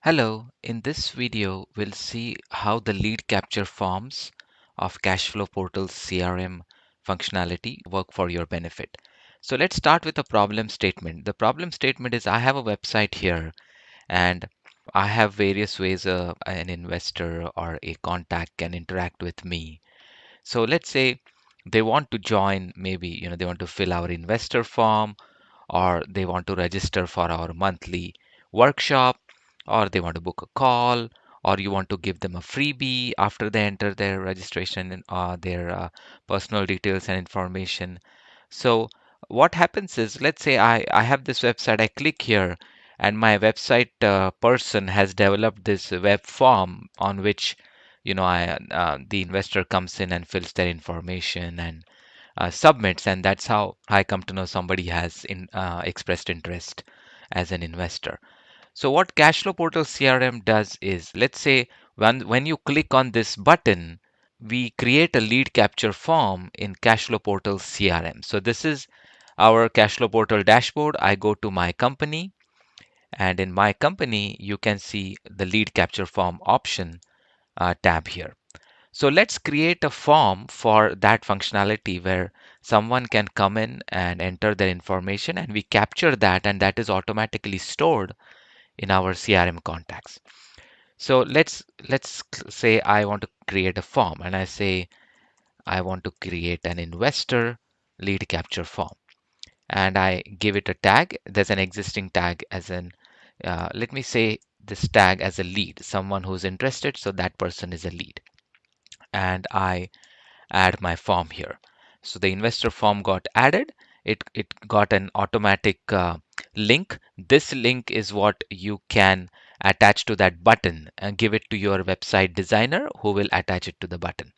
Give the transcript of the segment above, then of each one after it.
Hello, in this video, we'll see how the lead capture forms of Cashflow Portal's CRM functionality work for your benefit. So let's start with a problem statement. The problem statement is I have a website here and I have various ways an investor or a contact can interact with me. So let's say they want to join, maybe, they want to fill our investor form or they want to register for our monthly workshop, or they want to book a call, or you want to give them a freebie after they enter their registration and their personal details and information. So what happens is, let's say I have this website, I click here, and my website person has developed this web form on which the investor comes in and fills their information and submits, and that's how I come to know somebody has expressed interest as an investor. So what Cashflow Portal CRM does is, let's say when you click on this button, we create a lead capture form in Cashflow Portal CRM. So this is our Cashflow Portal dashboard. I go to my company, and in my company, you can see the lead capture form option tab here. So let's create a form for that functionality where someone can come in and enter their information and we capture that, and that is automatically stored in our CRM contacts. So let's say I want to create a form and I say I want to create an investor lead capture form and I give it a tag. There's an existing tag as an let me say this tag as a lead, someone who's interested, so that person is a lead. And I add my form here. So the investor form got added. It got an automatic link. This link is what you can attach to that button and give it to your website designer who will attach it to the button.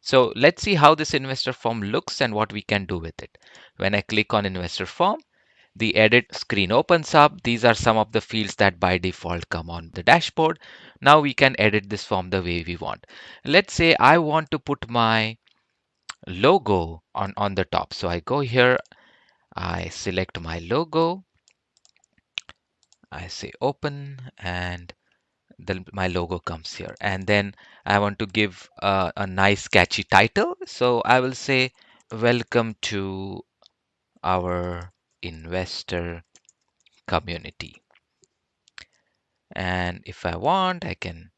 So let's see how this investor form looks and what we can do with it. When I click on investor form, the edit screen opens up. These are some of the fields that by default come on the dashboard. Now we can edit this form the way we want. Let's say I want to put my logo on the top. So I go here, I select my logo, I say open, and my logo comes here. And then I want to give a nice catchy title. So I will say, welcome to our investor community. And if I want, I can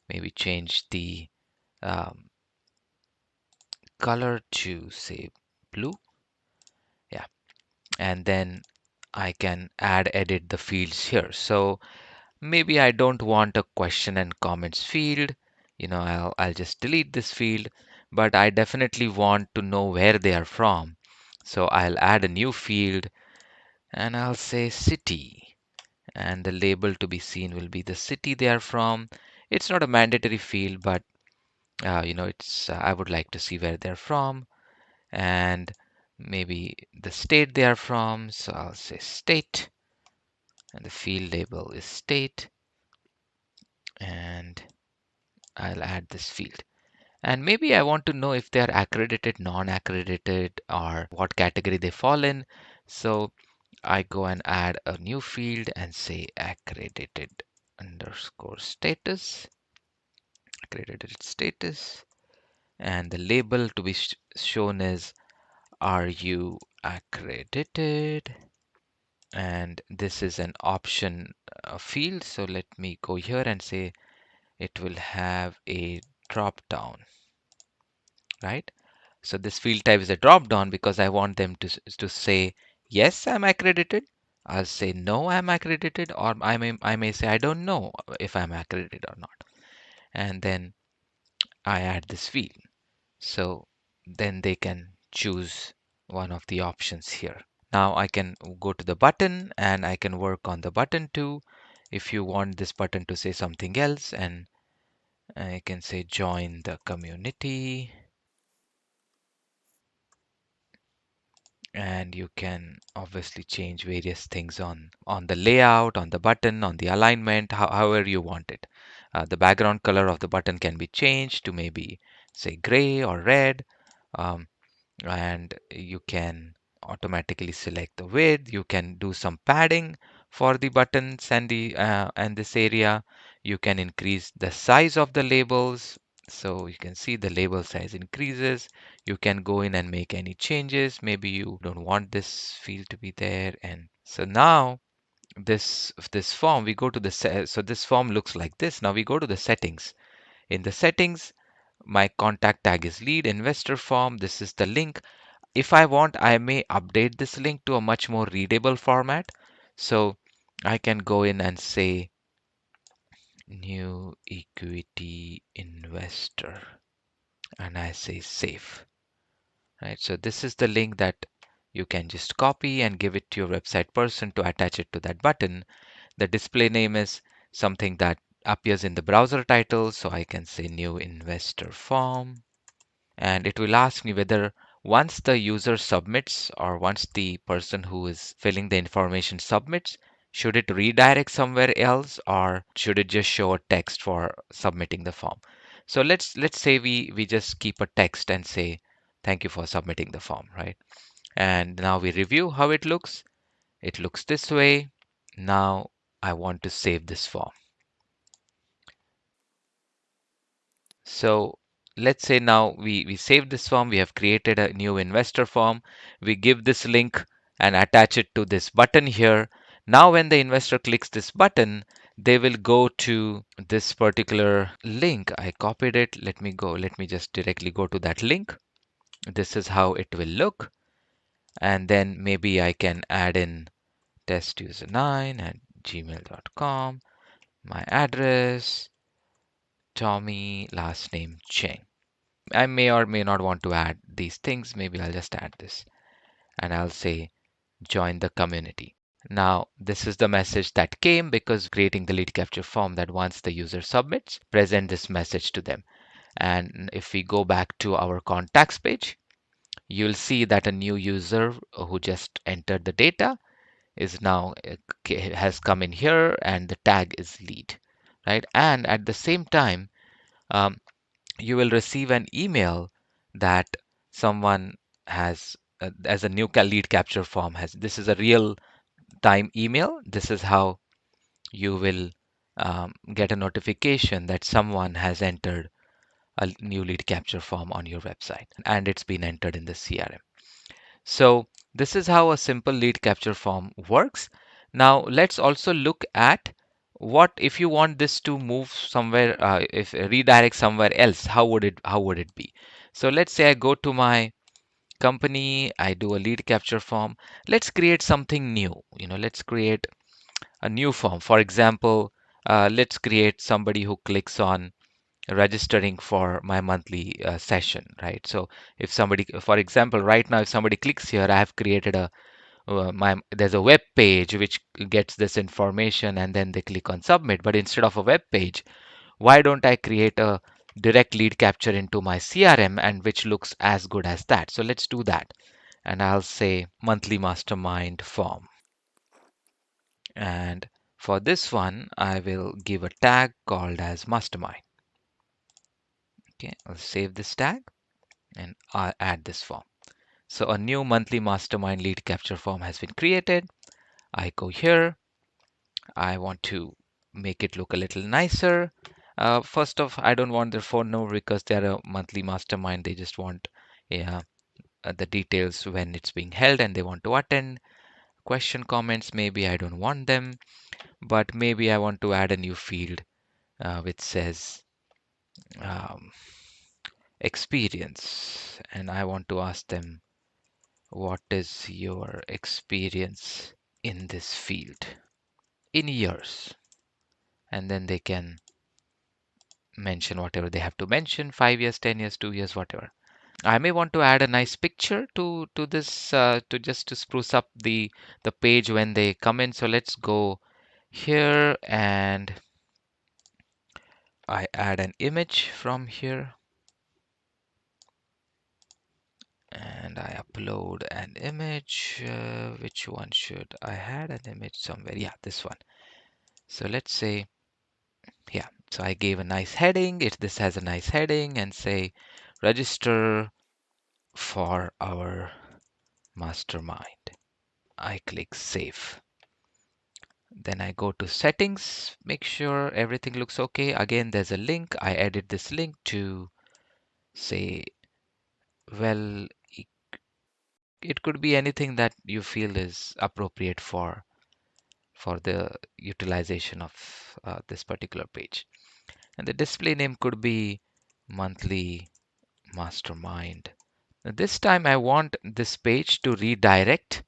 maybe change the um, color to say blue. Yeah. And then I can edit the fields here. So maybe I don't want a question and comments field. I'll just delete this field, but I definitely want to know where they are from. So I'll add a new field and I'll say city, and the label to be seen will be the city they are from. It's not a mandatory field, but it's I would like to see where they're from and maybe the state they are from. So I'll say state, and the field label is state, and I'll add this field. And maybe I want to know if they are accredited, non-accredited, or what category they fall in. So I go and add a new field and say accredited underscore status, accredited status. And the label to be shown is, are you accredited? And this is an option field. So let me go here and say it will have a drop down, right? So this field type is a drop down because I want them to say, yes, I'm accredited. I'll say, no, I'm accredited, or I may say, I don't know if I'm accredited or not. And then I add this field. So then they can choose one of the options here. Now I can go to the button and I can work on the button too. If you want this button to say something else, and I can say join the community, and you can obviously change various things on the layout, on the button, on the alignment, however you want it. The background color of the button can be changed to maybe say gray or red, um, and you can automatically select the width. You can do some padding for the buttons and the and this area. You can increase the size of the labels. So you can see the label size increases. You can go in and make any changes. Maybe you don't want this field to be there. And so now this form, we go to the so this form looks like this. Now we go to the settings. In the settings, my contact tag is lead investor form. This is the link. If I want, I may update this link to a much more readable format. So I can go in and say new equity investor and I say save. Right. So this is the link that you can just copy and give it to your website person to attach it to that button. The display name is something that appears in the browser title. So I can say new investor form. And it will ask me whether once the user submits or once the person who is filling the information submits, should it redirect somewhere else or should it just show a text for submitting the form? So let's say we just keep a text and say thank you for submitting the form, right? And now we review how it looks. It looks this way. Now I want to save this form. So let's say now we save this form, we have created a new investor form, we give this link and attach it to this button here. Now when the investor clicks this button, they will go to this particular link. I copied it. Let me just directly go to that link. This is how it will look. And then maybe I can add in testuser9@gmail.com, my address, Tommy, last name Cheng. I may or may not want to add these things. Maybe I'll just add this and I'll say join the community. Now, this is the message that came because creating the lead capture form that once the user submits, present this message to them. And if we go back to our contacts page, you'll see that a new user who just entered the data is now has come in here and the tag is lead, right? And at the same time, um, you will receive an email that someone has as a new lead capture form has. This is a real time email. This is how you will get a notification that someone has entered a new lead capture form on your website and it's been entered in the CRM. So this is how a simple lead capture form works. Now let's also look at what if you want this to move somewhere, if redirect somewhere else, how would it be? So let's say I go to my company, I do a lead capture form. Let's create something new. Let's create a new form. For example, let's create somebody who clicks on registering for my monthly session, right? So if somebody, for example, right now, if somebody clicks here, I have created a there's a web page which gets this information and then they click on submit. But instead of a web page, why don't I create a direct lead capture into my CRM and which looks as good as that? So let's do that. And I'll say monthly mastermind form. And for this one, I will give a tag called as mastermind. Okay, I'll save this tag and I'll add this form. So a new monthly mastermind lead capture form has been created. I go here. I want to make it look a little nicer. First off, I don't want their phone number because they're a monthly mastermind. They just want yeah, the details when it's being held and they want to attend. Question comments, maybe I don't want them, but maybe I want to add a new field which says um, experience. And I want to ask them, what is your experience in this field in years? And then they can mention whatever they have to mention, 5 years, 10 years, 2 years, whatever. I may want to add a nice picture to this to just to spruce up the page when they come in. So let's go here and I add an image from here and I upload an image. Which one should I had an image somewhere? Yeah, this one. So let's say, yeah. So I gave a nice heading. This has a nice heading and say register for our mastermind. I click save. Then I go to settings, make sure everything looks okay. Again, there's a link. I edit this link to say, well, it could be anything that you feel is appropriate for the utilization of this particular page. And the display name could be monthly mastermind. Now, this time I want this page to redirect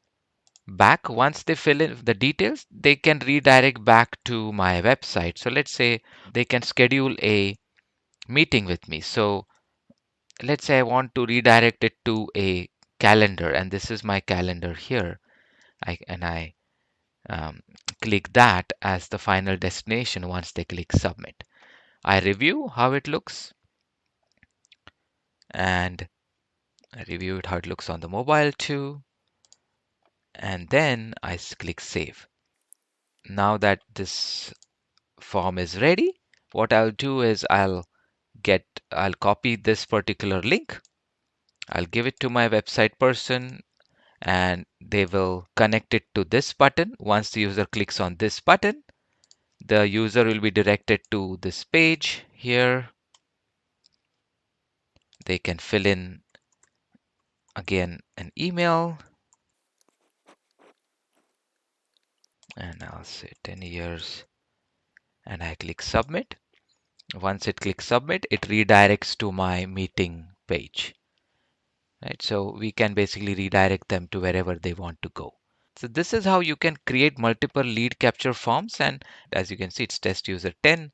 back. Once they fill in the details, they can redirect back to my website. So let's say they can schedule a meeting with me. So let's say I want to redirect it to a calendar, and this is my calendar here. I um, click that as the final destination once they click submit. I review how it looks, and I review it how it looks on the mobile too, and then I click save. Now that this form is ready, what I'll do is I'll copy this particular link, I'll give it to my website person, and they will connect it to this button. Once the user clicks on this button, the user will be directed to this page here. They can fill in again an email, and I'll say 10 years, and I click submit. Once it clicks submit, it redirects to my meeting page. Right? So we can basically redirect them to wherever they want to go. So this is how you can create multiple lead capture forms. And as you can see, it's test user 10,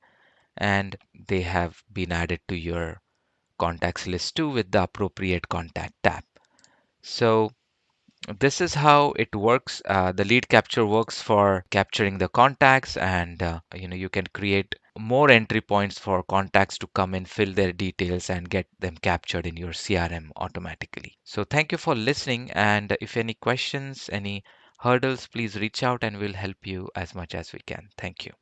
and they have been added to your contacts list too with the appropriate contact tab. So this is how it works. The lead capture works for capturing the contacts, and you can create more entry points for contacts to come and fill their details and get them captured in your CRM automatically. So thank you for listening, and if any questions, any hurdles, please reach out and we'll help you as much as we can. Thank you.